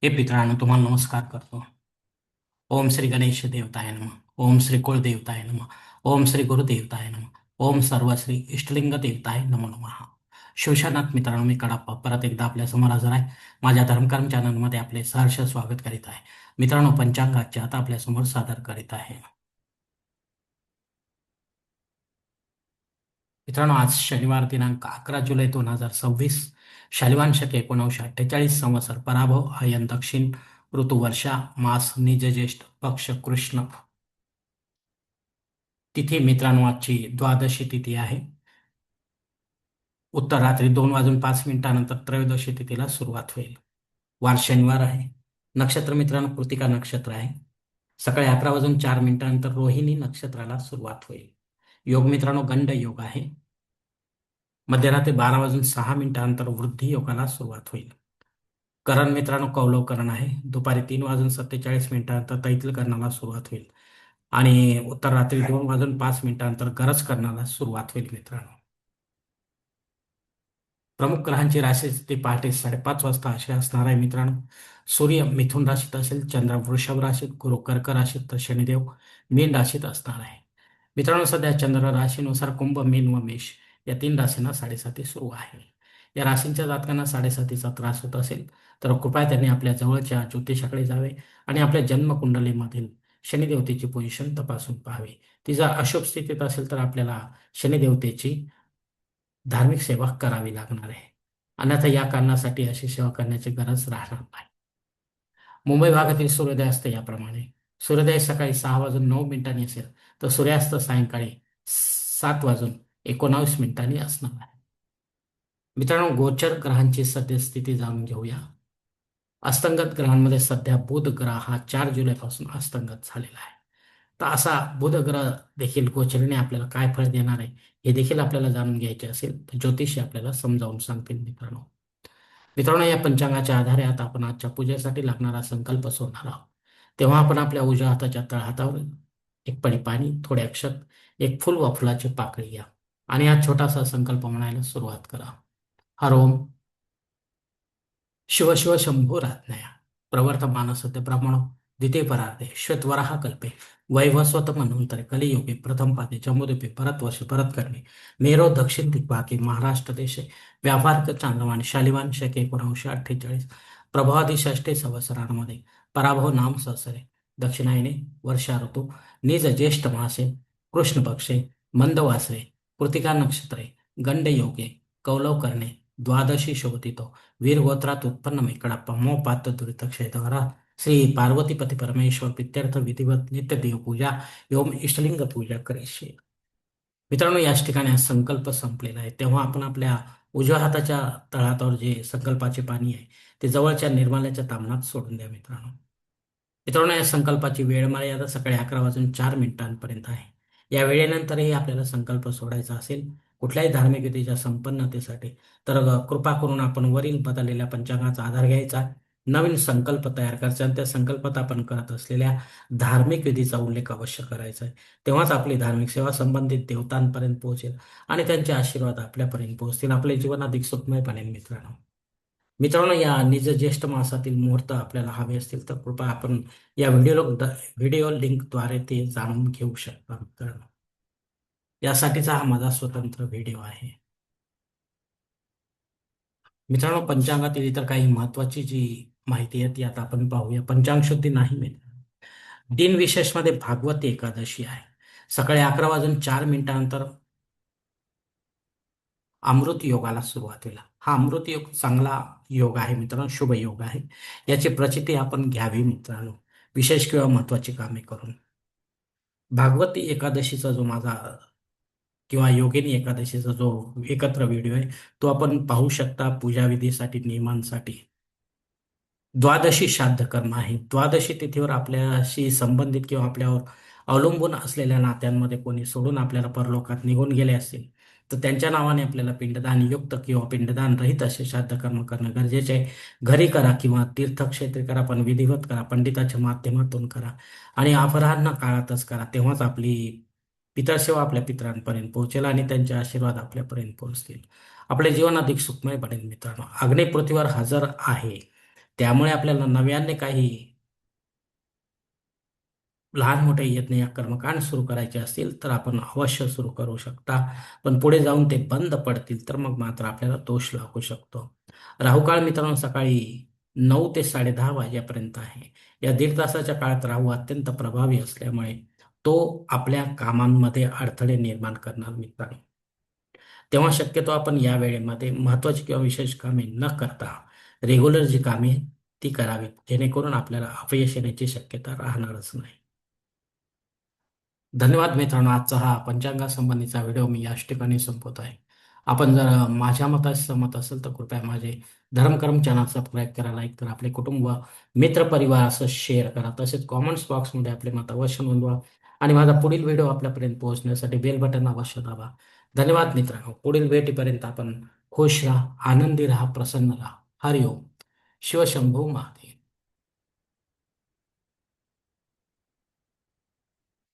हे पितरांनो तुम्हाला नमस्कार करतो. ओम श्री गणेश देवताय नमः. ओम श्री कुळ देवताय नमः. ओम श्री गुरुदेवताय नमः. ओम सर्व श्री इष्टलिंग देवताय नमो नमः. शिवशरणात मित्रांनो, मी कडाप्पा परत एकदा आपल्या समोर हजर आहे. माझ्या धर्मकर्म चॅनलमध्ये आपले सहर्ष स्वागत करीत आहे. मित्रांनो, पंचांगाचे आता आपल्या समोर सादर करीत आहे. मित्रांनो, आज शनिवार दिनांक 11 जुलै 2026, शालिवान शके 1948, संवत्सर पराभव, आयन दक्षिण, ऋतू वर्षा, मास निज ज्येष्ठ, पक्ष कृष्ण, तिथी मित्रांनो आजची द्वादशी तिथी आहे. उत्तर रात्री 2 वाजून 5 मिनिटानंतर त्रयोदशी तिथीला सुरुवात होईल. वार शनिवार आहे. नक्षत्र मित्रांनो कृतिका नक्षत्र आहे. सकाळी 11 वाजून 4 मिनिटानंतर रोहिणी नक्षत्राला सुरुवात होईल. योग मित्रांनो गंड योग आहे. मध्यरात्री 12 वाजून 6 मिनिटानंतर वृद्धी योगाला सुरुवात होईल. करण मित्रांनो कौलव करण आहे. दुपारी 3 वाजून 47 मिनिटानंतर तैतील करणाला सुरुवात होईल आणि उत्तर रात्री 2 वाजून 5 मिनिटानंतर गरज करण्याला सुरुवात होईल. मित्रांनो, प्रमुख ग्रहांची राशी ते पहाटे 5:30 वाजता अशी असणार आहे. मित्रांनो, सूर्य मिथुन राशीत असेल, चंद्र वृषभ राशीत, गुरु कर्क राशीत, तर शनिदेव मीन राशीत असणार आहे. मित्रांनो, सध्या चंद्र राशीनुसार कुंभ, मीन व मेष या 3 राशींना साडेसाती सुरू आहे. या राशींच्या जातकांना साडेसातीचा त्रास होत असेल तर कृपया त्यांनी आपल्या जवळच्या ज्योतिषाकडे जावे आणि आपल्या जन्मकुंडलीमधील शनिदेवतेची पोझिशन तपासून पाहावी. ती जर अशुभ स्थितीत असेल तर आपल्याला शनिदेवतेची धार्मिक सेवा करावी लागणार आहे. अन्यथा या कारणासाठी अशी सेवा करण्याची गरज राहणार नाही. मुंबई भागातील सूर्योदय असते याप्रमाणे: सूर्योदय सकाळी 6 वाजून 9 मिनिटांनी असेल, तर सूर्यास्त सायंकाळी 7 वाजून 19 मिनिटांनी असणार आहे. मित्रांनो, गोचर ग्रहांची सद्यस्थिती जाणून घेऊया. अस्तंगत ग्रहांमध्ये सध्या बुध ग्रह हा 4 जुलैपासून अस्तंगत झालेला आहे. तर असा बुध ग्रह देखील गोचरीने आपल्याला काय फळ देणार आहे हे देखील आपल्याला जाणून घ्यायचे असेल तर ज्योतिषी आपल्याला समजावून सांगतील. मित्रांनो मित्रांनो या पंचांगाच्या आधारे आता आपण आजच्या पूजेसाठी लागणारा संकल्प सोडणार आहोत. तेव्हा आपण आपल्या उजव्या हाताच्या तळहातावर एक पडी पाणी, थोडे अक्षत, एक फुल व फुलाची पाकळी घ्या आणि हा छोटासा संकल्प म्हणायला सुरुवात करा. हर ओम शिव शिव शंभोराज्ञया प्रवर्तमानसते ब्रह्मणो द्वितीय परार्धे श्वेतवराह कल्पे वैवस्वत मनवंतरे कलियुगे प्रथम पादे जम्बूद्वीपे भरतवर्षे भरतकर्णे मेरो दक्षिण दिग्भागे महाराष्ट्र देशे व्यावहारिक चांद्रमाने शालिवान शके 1948 प्रभावादी षष्ठे संवत्सरांमध्ये पराभव नाम सहसरे दक्षिणायने वर्षा ऋतू निज ज्येष्ठ मासे कृष्ण पक्षे मंदवासरे कृतिका नक्षत्रे गंड योगे कौलव करणे द्वादशी शोभतितो वीर गोत्रात उत्पन्न मेकडाप्पा मो पात्र दुरित क्षेत्रवरा श्री पार्वतीपती परमेश्वर प्रित्यर्थ विधिवत नित्य देवपूजा एवं इष्टलिंग पूजा करेशे. मित्रांनो, याच ठिकाणी हा संकल्प संपलेला आहे. तेव्हा आपण आपल्या उजव्या हाताच्या तळहातावर जे संकल्पाचे पाणी आहे ते जवळच्या निर्माल्याच्या तामणात सोडून द्या. मित्रांनो या संकल्पाची वेळ मर्यादा सकाळी 11 वाजून 4 मिनिटांपर्यंत आहे. या वेळेनंतरही आपल्याला संकल्प सोडायचा असेल कुठल्याही धार्मिक विधीच्या संपन्नतेसाठी तर कृपा करून आपण वरील बदललेल्या पंचांगाचा आधार घ्यायचा, नवीन संकल्प तयार करायचा आणि त्या संकल्पात आपण करत असलेल्या धार्मिक विधीचा उल्लेख अवश्य करायचा आहे. तेव्हाच आपली धार्मिक सेवा संबंधित देवतांपर्यंत पोहोचेल आणि त्यांचे आशीर्वाद आपल्यापर्यंत पोहोचतील. आपले जीवन अधिक सुखमय बनेल. मित्रांनो या निज ज्येष्ठ मासातील मुहूर्त आपल्याला हवे असतील तर कृपया आपण या व्हिडिओ लिंकद्वारे ते जाणून घेऊ शकता. मित्रांनो, यासाठीचा हा माझा स्वतंत्र व्हिडिओ आहे. मित्रांनो, पंचांगातील इतर काही महत्वाची जी माहिती आहे ती आता आपण पाहूया. पंचांग शुद्धी नाही मित्र, दिन विशेषमध्ये भागवत एकादशी आहे. सकाळी 11 वाजून 4 मिनिटानंतर अमृत योगाला सुरुवात होईल. हा अमृत योग चांगला योग आहे मित्रांनो, शुभ योग आहे. याची प्रचिती आपण घ्यावी मित्रांनो, विशेष किंवा महत्वाची कामे करून. भागवती एकादशीचा जो माझा किंवा योगिनी एकादशीचा जो एकत्र व्हिडिओ आहे तो आपण पाहू शकता. पूजाविधीसाठी, नियमांसाठी द्वादशी श्राद्ध कर्म आहे. द्वादशी तिथीवर आपल्याशी संबंधित किंवा आपल्यावर अवलंबून असलेल्या नात्यांमध्ये कोणी सोडून आपल्याला परलोकात निघून गेले असतील तर त्यांच्या नावाने आपल्याला पिंडदान युक्त किंवा पिंडदान रहित असे श्राद्ध कर्म करणं गरजेचे आहे. घरी करा किंवा तीर्थक्षेत्री करा, पण विधिवत करा, पंडिताच्या माध्यमातून करा आणि अपराह्न काळातच करा. तेव्हाच आपली पितरसेवा आपल्या पितरांपर्यंत पोहोचेल आणि त्यांचे आशीर्वाद आपल्यापर्यंत पोहोचतील. आपले जीवन अधिक सुखमय बनेल. मित्रांनो, अग्नी पृथ्वीवर हजर आहे त्यामुळे आपल्याला नव्याने काही लहान मोठे यत्न या कर्मकांड सुरू करायचे असतील तर आपण अवश्य सुरू करू शकता. पण पुढे जाऊन ते बंद पडतील तर मग मात्र आपल्याला दोष लागू शकतो. राहू काळ मित्रांनो सकाळी 9 ते 10:30 वाजेपर्यंत आहे. या दीड तासाच्या काळात राहू अत्यंत प्रभावी असल्यामुळे तो आपल्या कामांमध्ये अडथळे निर्माण करणार मित्रांनो. तेव्हा शक्यतो आपण या वेळेमध्ये महत्त्वाची किंवा विशेष कामे न करता रेग्युलर जी कामे ती करावीत, जेणेकरून आपल्याला अपयश येण्याची शक्यता राहणारच नाही. धन्यवाद मित्रांनो. आजचा हा पंचांगासंबंधीचा व्हिडिओ मी याच ठिकाणी संपवत आहे. आपण जर माझ्या मताशी सहमत असेल तर कृपया माझे धर्मकर्म चॅनल सबस्क्राईब करा, लाईक करा, आपले कुटुंब, मित्रपरिवार असं शेअर करा. तसेच कॉमेंट्स बॉक्समध्ये आपले मत अवश्य नोंदवा आणि माझा पुढील व्हिडिओ आपल्यापर्यंत पोहोचण्यासाठी बेल बटन अवश्य दाबा. धन्यवाद मित्रांनो. पुढील भेटीपर्यंत आपण खुश राहा, आनंदी राहा, प्रसन्न राहा. हरिओम. शिवशंभू महादेव.